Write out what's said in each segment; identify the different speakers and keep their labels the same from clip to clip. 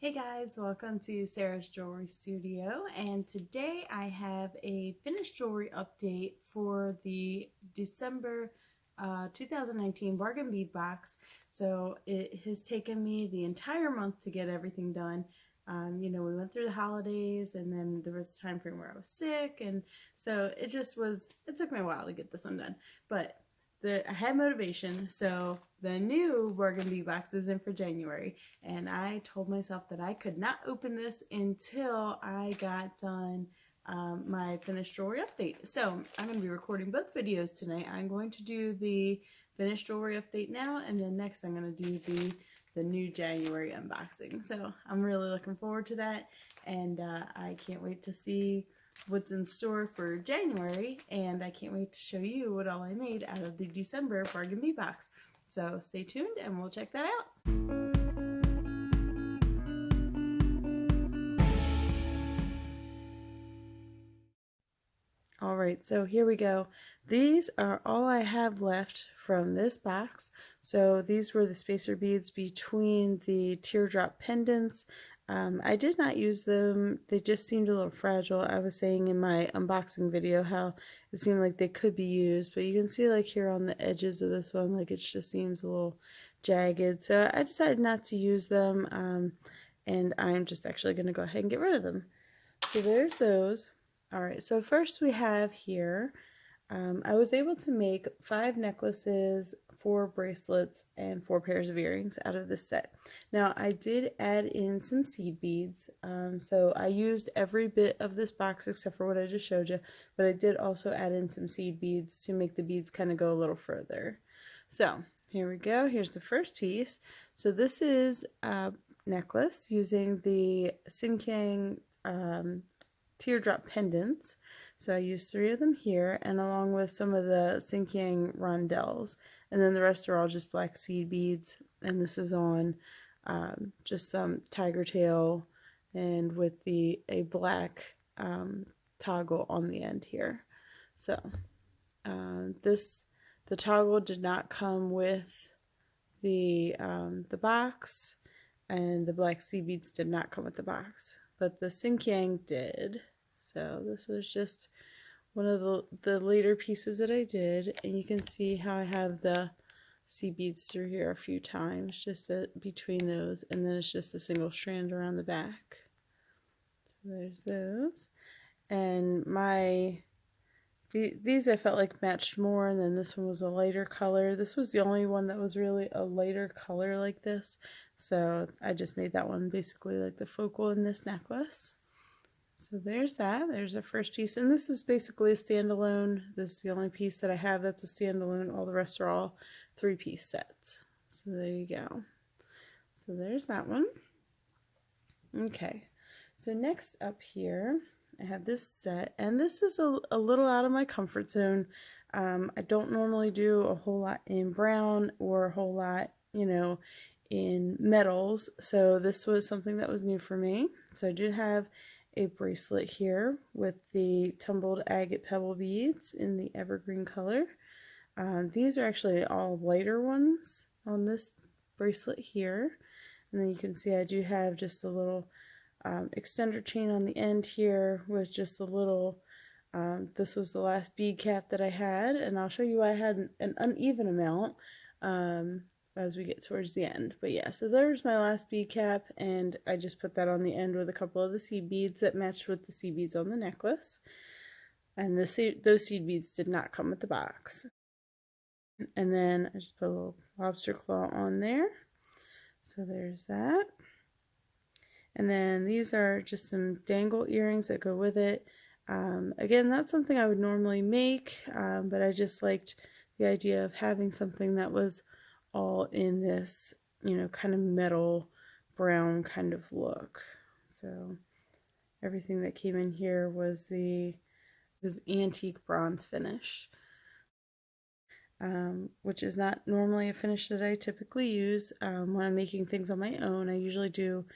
Speaker 1: Hey guys, welcome to Sarah's Jewelry Studio, and today I have a finished jewelry update for the December 2019 bargain bead box. So it has taken me the entire month to get everything done. We went through the holidays, and then there was a time frame where I was sick, and so it took me a while to get this one done, but I had motivation. So the new bargain bead box is in for January, and I told myself that I could not open this until I got done my finished jewelry update. So I'm going to be recording both videos tonight. I'm going to do the finished jewelry update now, and then next I'm going to do the new January unboxing. So I'm really looking forward to that, and I can't wait to see what's in store for January, and I can't wait to show you what all I made out of the December bargain bead box. So stay tuned and we'll check that out. Alright, so here we go. These are all I have left from this box. So these were the spacer beads between the teardrop pendants. I did not use them. They just seemed a little fragile. I was saying in my unboxing video how it seemed like they could be used, but you can see like here on the edges of this one, like it just seems a little jagged. So I decided not to use them, and I'm just actually going to go ahead and get rid of them. So there's those. Alright, so first we have here, I was able to make 5 necklaces, 4 bracelets, and 4 pairs of earrings out of this set. Now I did add in some seed beads, so I used every bit of this box except for what I just showed you, but I did also add in some seed beads to make the beads kind of go a little further. So here we go, here's the first piece. So this is a necklace using the Xinjiang teardrop pendants. So I used 3 of them here, and along with some of the Xinjiang rondelles, and then the rest are all just black seed beads, and this is on just some tiger tail and with a black toggle on the end here. So the toggle did not come with the box, and the black seed beads did not come with the box, but the Xinjiang did. So this was just one of the later pieces that I did, and you can see how I have the seed beads through here a few times, just between those, and then it's just a single strand around the back. So there's those, and these I felt like matched more, and then this one was a lighter color. This was the only one that was really a lighter color like this, so I just made that one basically like the focal in this necklace. So there's that. There's the first piece, and this is basically a standalone. This is the only piece that I have that's a standalone. All the rest are all 3-piece sets. So there you go. So there's that one. Okay, so next up here, I have this set, and this is a little out of my comfort zone. I don't normally do a whole lot in brown or a whole lot, in metals, so this was something that was new for me. So I did have a bracelet here with the tumbled agate pebble beads in the evergreen color. These are actually all lighter ones on this bracelet here, and then you can see I do have just a little extender chain on the end here with just a little, this was the last bead cap that I had, and I'll show you I had an uneven amount as we get towards the end. But yeah, so there's my last bead cap, and I just put that on the end with a couple of the seed beads that matched with the seed beads on the necklace. And those seed beads did not come with the box. And then I just put a little lobster claw on there. So there's that. And then these are just some dangle earrings that go with it. Again, that's something I would normally make, but I just liked the idea of having something that was all in this, kind of metal brown kind of look. So everything that came in here was antique bronze finish, which is not normally a finish that I typically use. When I'm making things on my own, I usually do,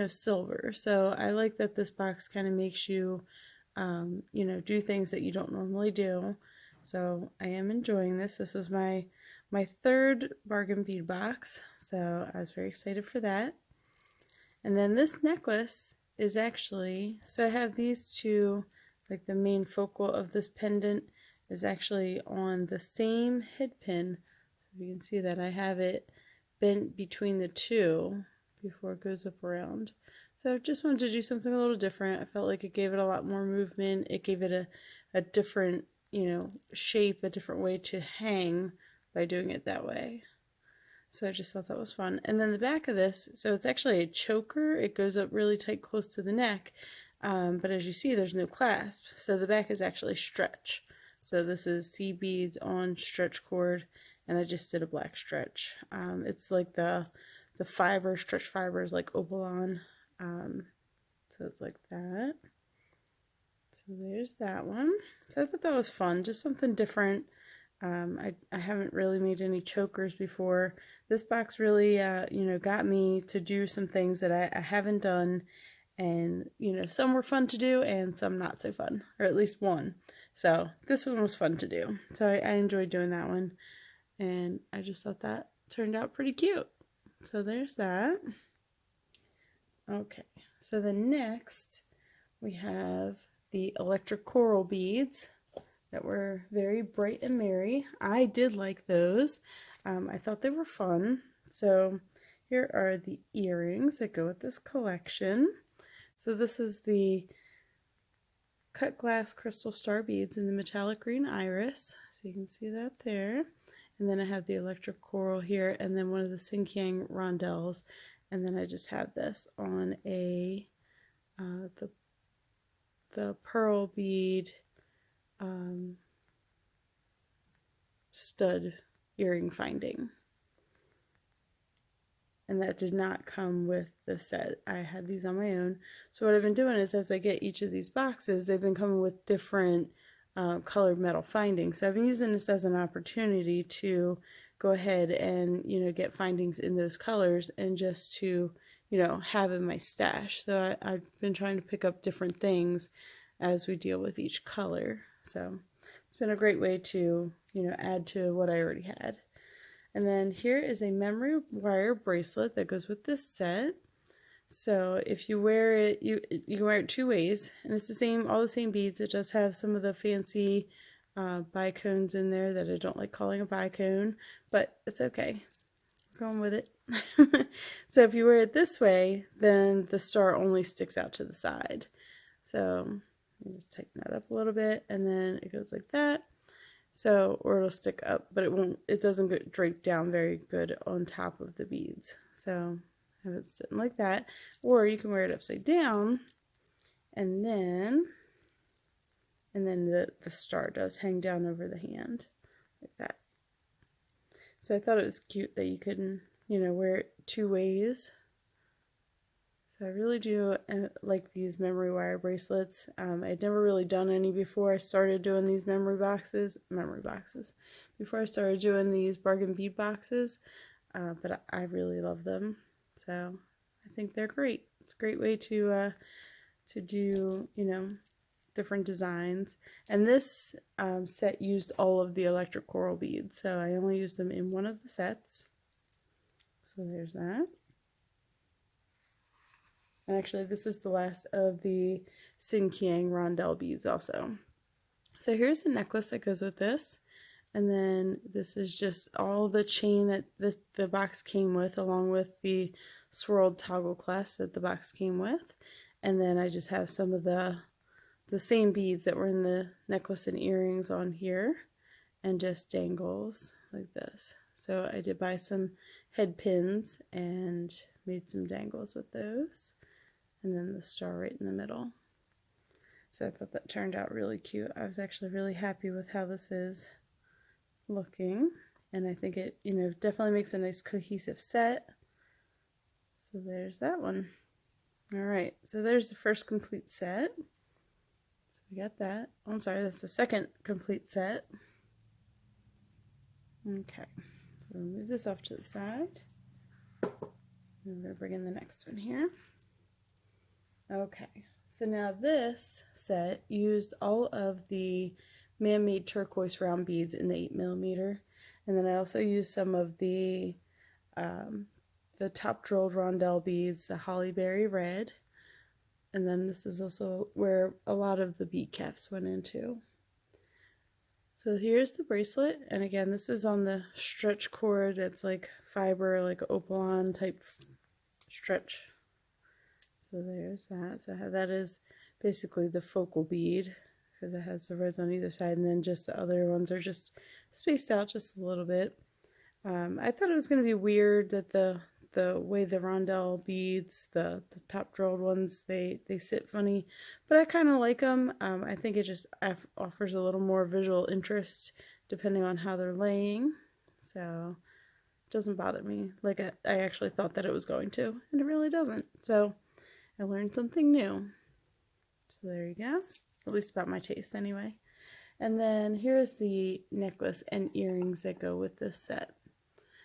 Speaker 1: silver. So I like that this box kind of makes you, do things that you don't normally do. So I am enjoying this. This was my 3rd bargain bead box, so I was very excited for that. And then this necklace is actually, so I have these two, like the main focal of this pendant is actually on the same head pin. So you can see that I have it bent between the two before it goes up around. So just wanted to do something a little different. I felt like it gave it a lot more movement. It gave it a different, you know, shape, a different way to hang by doing it that way. So I just thought that was fun. And then the back of this, so it's actually a choker. It goes up really tight close to the neck. But as you see, there's no clasp. So the back is actually stretch. So this is C beads on stretch cord, and I just did a black stretch. It's like the fiber, stretch fibers like Opalon. So it's like that. So there's that one. So I thought that was fun, just something different. I haven't really made any chokers before. This box really, you know, got me to do some things that I haven't done. And, you know, some were fun to do and some not so fun, or at least one. So this one was fun to do. So I enjoyed doing that one. And I just thought that turned out pretty cute. So there's that. Okay, so then next we have the electric coral beads that were very bright and merry. I did like those. I thought they were fun. So here are the earrings that go with this collection. So this is the cut glass crystal star beads in the metallic green iris. So you can see that there. And then I have the electric coral here, and then one of the Xinjiang rondelles. And then I just have this on a the pearl bead stud earring finding. And that did not come with the set. I had these on my own. So what I've been doing is, as I get each of these boxes, they've been coming with different colored metal findings. So I've been using this as an opportunity to go ahead and, you know, get findings in those colors and just to, you know, have in my stash. So I've been trying to pick up different things as we deal with each color. So it's been a great way to, you know, add to what I already had. And then here is a memory wire bracelet that goes with this set. So if you wear it, you can wear it two ways, and it's the same, all the same beads. It does have some of the fancy bicones in there that I don't like calling a bicone, but it's okay. We're going with it. So if you wear it this way, then the star only sticks out to the side. So you just tighten that up a little bit, and then it goes like that. So, or it'll stick up, but it doesn't get drape down very good on top of the beads. So have it sitting like that, or you can wear it upside down, and then the star does hang down over the hand like that. So I thought it was cute that you could, you know, wear it two ways. So I really do like these memory wire bracelets. I'd never really done any before I started doing these memory boxes, before I started doing these bargain bead boxes, but I really love them. So I think they're great. It's a great way to do, you know, different designs. And this set used all of the electric coral beads, so I only used them in one of the sets. So there's that. And actually, this is the last of the Xinjiang rondelle beads also. So here's the necklace that goes with this. And then this is just all the chain that the box came with, along with the swirled toggle clasp that the box came with. And then I just have some of the same beads that were in the necklace and earrings on here, and just dangles like this. So I did buy some head pins and made some dangles with those. And then the star right in the middle. So I thought that turned out really cute. I was actually really happy with how this is looking. And I think it, you know, definitely makes a nice cohesive set. So there's that one. Alright, so there's the first complete set. So we got that. Oh, I'm sorry, that's the second complete set. Okay, so we'll move this off to the side. And we're going to bring in the next one here. Okay, so now this set used all of the man-made turquoise round beads in the 8mm, and then I also used some of the the top drilled rondelle beads, the hollyberry red. And then this is also where a lot of the bead caps went into. So here's the bracelet, and again, this is on the stretch cord. It's like fiber, like opalon type stretch. So there's that. So that is basically the focal bead, because it has the reds on either side, and then just the other ones are just spaced out just a little bit. I thought it was going to be weird that the way the rondelle beads, the top drilled ones, they sit funny, but I kind of like them. I think it just offers a little more visual interest depending on how they're laying, so it doesn't bother me like I actually thought that it was going to, and it really doesn't. So I learned something new. So there you go, at least about my taste anyway. And then here's the necklace and earrings that go with this set.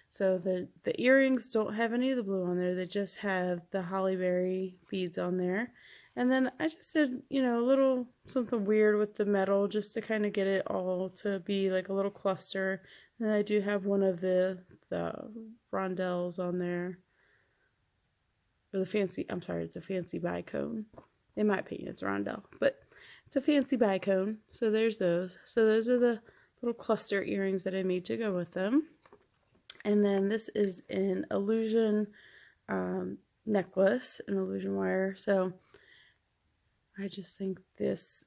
Speaker 1: So the earrings don't have any of the blue on there, they just have the hollyberry beads on there. And then I just did, you know, a little something weird with the metal just to kind of get it all to be like a little cluster. And I do have one of the rondelles on there. Or the fancy, I'm sorry, it's a fancy bicone. In my opinion, it's a rondelle, but it's a fancy bicone. So there's those. So those are the little cluster earrings that I made to go with them. And then this is an illusion necklace, an illusion wire. So I just think this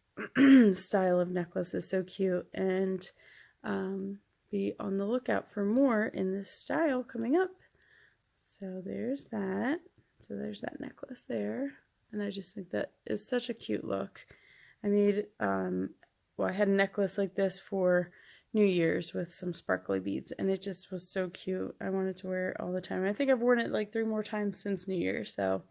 Speaker 1: style of necklace is so cute, and be on the lookout for more in this style coming up. So there's that. So there's that necklace there, and I just think that is such a cute look. I made, well, I had a necklace like this for New Year's with some sparkly beads, and it just was so cute. I wanted to wear it all the time. I think I've worn it like 3 more times since New Year's. So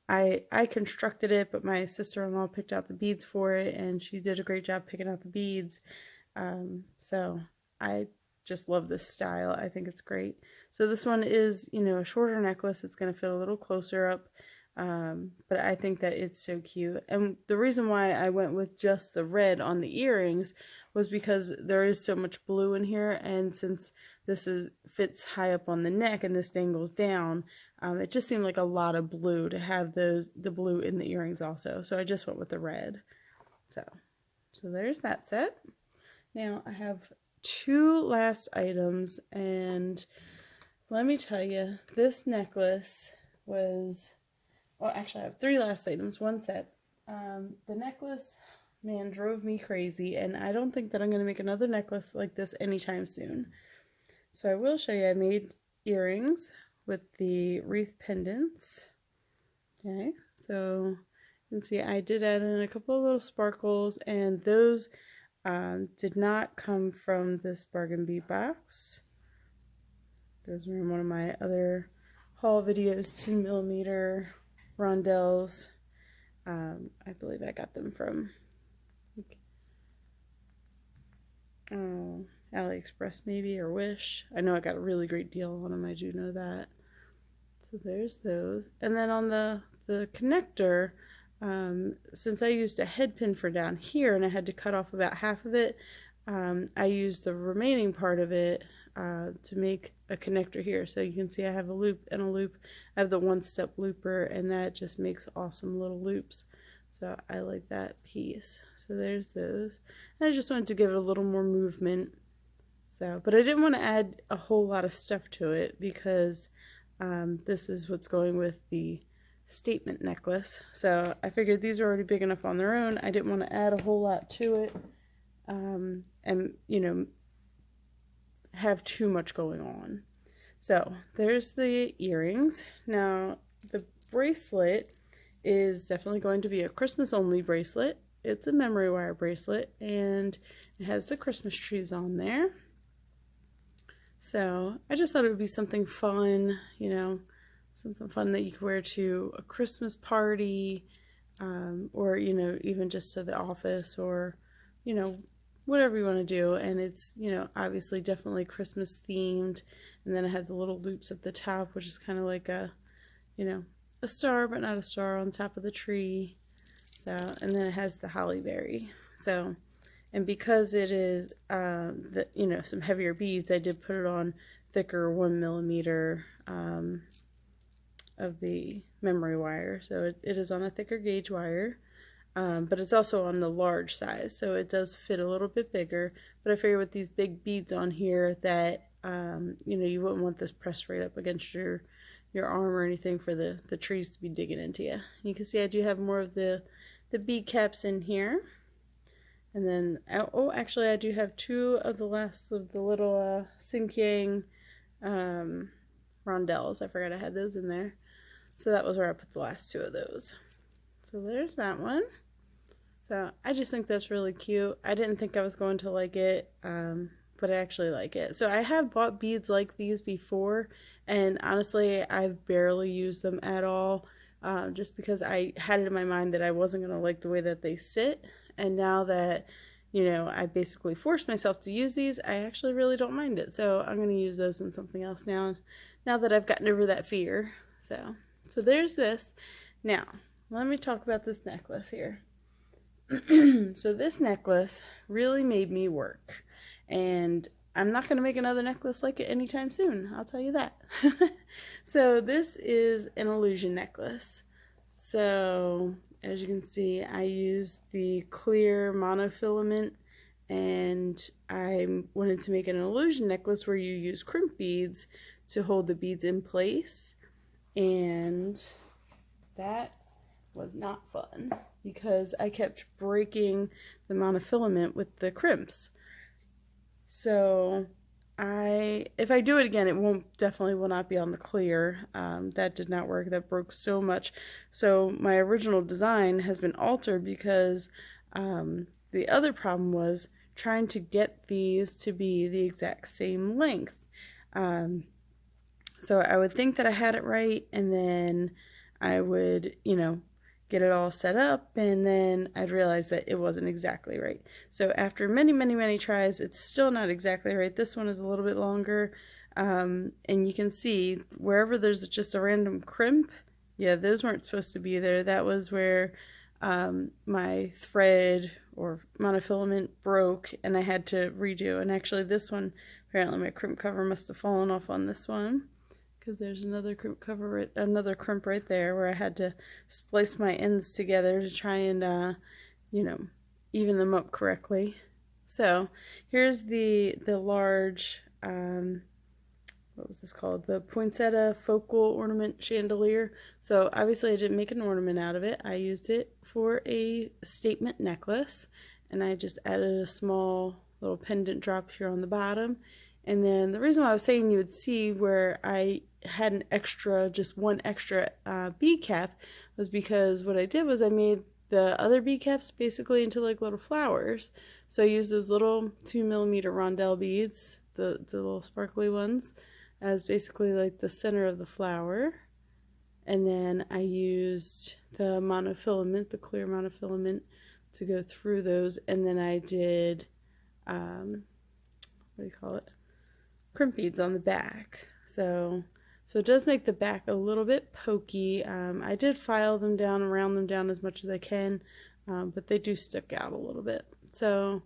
Speaker 1: I constructed it, but my sister-in-law picked out the beads for it, and she did a great job picking out the beads. So I just love this style. I think it's great. So this one is, you know, a shorter necklace. It's going to fit a little closer up. But I think that it's so cute. And the reason why I went with just the red on the earrings was because there is so much blue in here, and since this fits high up on the neck and this dangles down, it just seemed like a lot of blue to have the blue in the earrings also. So I just went with the red. So there's that set. Now I have 2 last items, and let me tell you, this necklace was, well, actually I have 3 last items, 1 set. The necklace, man, drove me crazy, and I don't think that I'm going to make another necklace like this anytime soon. So I will show you, I made earrings with the wreath pendants. Okay, so you can see I did add in a couple of little sparkles, and those did not come from this bargain bead box. Those were in one of my other haul videos, 2mm rondelles. I believe I got them from AliExpress maybe, or Wish. I know I got a really great deal on them, I do know that. So there's those. And then on the connector, since I used a head pin for down here and I had to cut off about half of it, I used the remaining part of it to make a connector here. So you can see I have a loop and a loop. I have the 1-step looper, and that just makes awesome little loops. So I like that piece. So there's those. And I just wanted to give it a little more movement. So, but I didn't want to add a whole lot of stuff to it because this is what's going with the statement necklace. So I figured these are already big enough on their own. I didn't want to add a whole lot to it, and, you know, have too much going on. So there's the earrings. Now the bracelet is definitely going to be a Christmas only bracelet. It's a memory wire bracelet, and it has the Christmas trees on there. So I just thought it would be something fun, you know, something fun that you could wear to a Christmas party, or, you know, even just to the office, or, you know, whatever you want to do. And it's, you know, obviously definitely Christmas themed. And then I have the little loops at the top, which is kind of like a, you know, a star, but not a star on top of the tree. So, and then it has the hollyberry. So, and because it is, you know, some heavier beads, I did put it on thicker 1mm of the memory wire. So it is on a thicker gauge wire, but it's also on the large size, so it does fit a little bit bigger. But I figure with these big beads on here that you know, you wouldn't want this pressed right up against your arm or anything for the trees to be digging into you. You can see I do have more of the bead caps in here. And then, oh, actually I do have two of the last of the little Sinkiang rondelles. I forgot I had those in there. So that was where I put the last two of those. So there's that one. So I just think that's really cute. I didn't think I was going to like it, but I actually like it. So I have bought beads like these before, and honestly, I've barely used them at all, just because I had it in my mind that I wasn't going to like the way that they sit. And now that, you know, I basically forced myself to use these, I actually really don't mind it. So I'm going to use those in something else now that I've gotten over that fear. So there's this. Now, let me talk about this necklace here. So this necklace really made me work, and I'm not going to make another necklace like it anytime soon, I'll tell you that. So this is an illusion necklace. So as you can see, I used the clear monofilament, and I wanted to make an illusion necklace where you use crimp beads to hold the beads in place, and that was not fun because I kept breaking the monofilament with the crimps. So if I do it again, it definitely will not be on the clear. That did not work. That broke so much. So my original design has been altered because the other problem was trying to get these to be the exact same length. So I would think that I had it right, and then I would, you know, get it all set up, and then I'd realize that it wasn't exactly right. So after many, many, many tries, it's still not exactly right. This one is a little bit longer, and you can see wherever there's just a random crimp, yeah, those weren't supposed to be there. That was where my thread or monofilament broke, and I had to redo. And actually this one, apparently my crimp cover must have fallen off on this one, because there's another crimp cover, another crimp right there where I had to splice my ends together to try and, you know, even them up correctly. So here's the large, what was this called? The poinsettia focal ornament chandelier. So obviously I didn't make an ornament out of it. I used it for a statement necklace, and I just added a small little pendant drop here on the bottom. And then the reason why I was saying you would see where I had an extra, just one extra bead cap, was because what I did was I made the other bead caps basically into like little flowers. So I used those little 2mm rondelle beads, the little sparkly ones, as basically like the center of the flower. And then I used the monofilament, the clear monofilament, to go through those. And then I did, what do you call it? Crimp beads on the back. So it does make the back a little bit pokey. I did file them down and round them down as much as I can, but they do stick out a little bit. So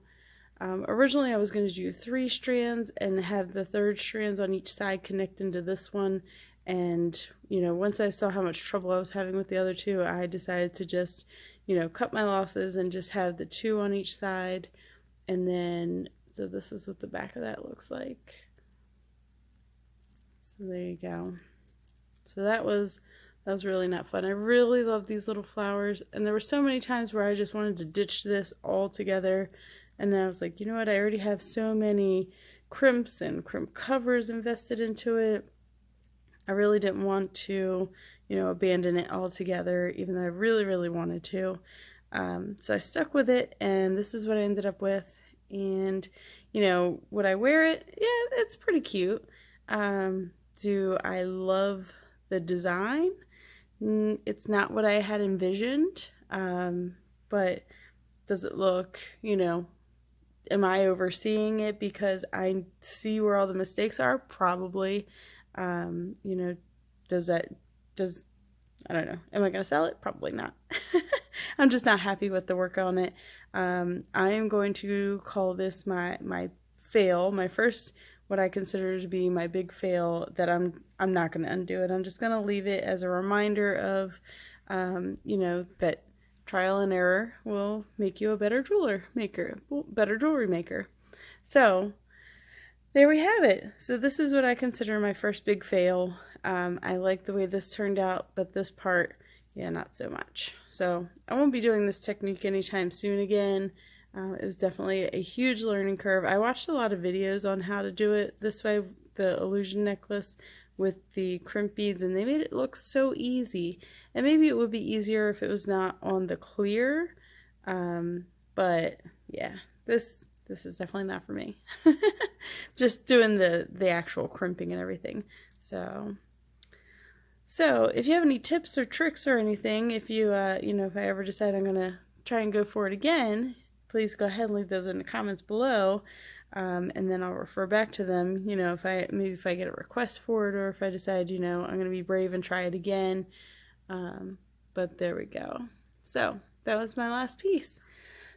Speaker 1: originally I was going to do 3 strands and have the third strands on each side connect into this one. And, you know, once I saw how much trouble I was having with the other two, I decided to just, you know, cut my losses and just have the 2 on each side. And then, so this is what the back of that looks like. So there you go. So that was really not fun. I really love these little flowers, and there were so many times where I just wanted to ditch this altogether. And then I was like, you know what, I already have so many crimps and crimp covers invested into it. I really didn't want to, you know, abandon it altogether, even though I really, really wanted to. So I stuck with it, and this is what I ended up with. And, you know, would I wear it? Yeah, it's pretty cute. Do I love the design? It's not what I had envisioned, but does it look, you know, am I overseeing it because I see where all the mistakes are? Probably. You know, I don't know. Am I going to sell it? Probably not. I'm just not happy with the work on it. I am going to call this my fail, my first what I consider to be my big fail that I'm not going to undo it. I'm just going to leave it as a reminder of, you know, that trial and error will make you a better better jewelry maker. So there we have it. So this is what I consider my first big fail. I like the way this turned out, but this part, yeah, not so much. So I won't be doing this technique anytime soon again. It was definitely a huge learning curve. I watched a lot of videos on how to do it this way, the illusion necklace with the crimp beads, and they made it look so easy. And maybe it would be easier if it was not on the clear, but yeah, this is definitely not for me. Just doing the actual crimping and everything. So if you have any tips or tricks or anything, if you you know, if I ever decide I'm gonna try and go for it again, please go ahead and leave those in the comments below, and then I'll refer back to them. You know, maybe if I get a request for it, or if I decide, you know, I'm gonna be brave and try it again. But there we go. So that was my last piece.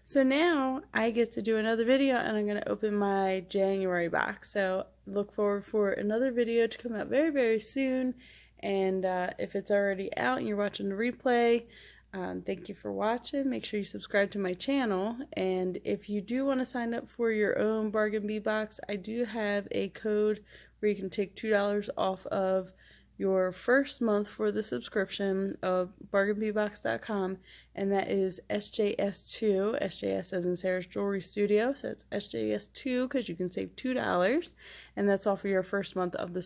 Speaker 1: So now I get to do another video, and I'm going to open my January box. So look forward for another video to come out very, very soon. And if it's already out and you're watching the replay, thank you for watching. Make sure you subscribe to my channel. And if you do want to sign up for your own bargain bead box, I do have a code where you can take $2 off of your first month for the subscription of bargainbeadbox.com, and that is SJS2, SJS as in Sarah's Jewelry Studio, so it's SJS2 because you can save $2, and that's all for your first month of the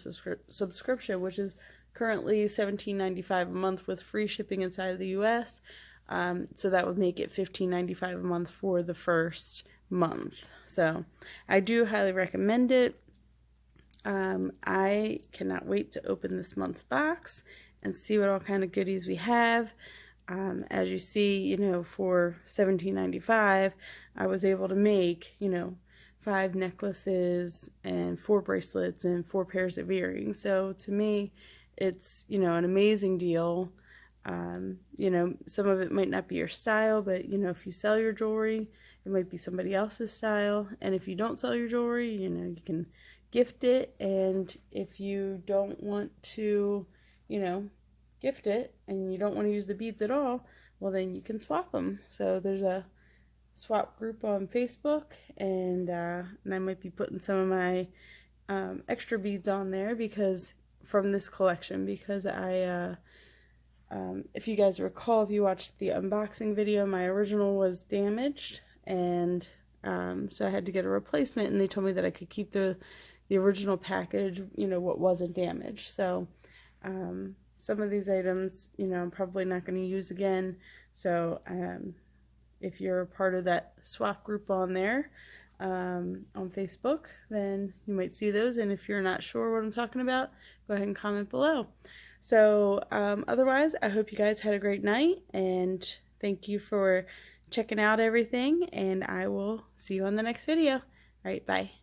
Speaker 1: subscription, which is currently $17.95 a month with free shipping inside of the US, so that would make it $15.95 a month for the first month. So I do highly recommend it. I cannot wait to open this month's box and see what all kind of goodies we have. As you see, you know, for $17.95, I was able to make, you know, 5 necklaces and 4 bracelets and 4 pairs of earrings. So to me, it's, you know, an amazing deal. You know, some of it might not be your style, but, you know, if you sell your jewelry, it might be somebody else's style. And if you don't sell your jewelry, you know, you can gift it. And if you don't want to, you know, gift it and you don't want to use the beads at all, well, then you can swap them. So there's a swap group on Facebook, and I might be putting some of my extra beads on there because from this collection, because I if you guys recall, if you watched the unboxing video, my original was damaged, and so I had to get a replacement, and they told me that I could keep the original package, you know, what wasn't damaged. So some of these items, you know, I'm probably not going to use again. So if you're a part of that swap group on there on Facebook, then you might see those. And if you're not sure what I'm talking about, go ahead and comment below. So otherwise, I hope you guys had a great night, and thank you for checking out everything, and I will see you on the next video. All right, bye.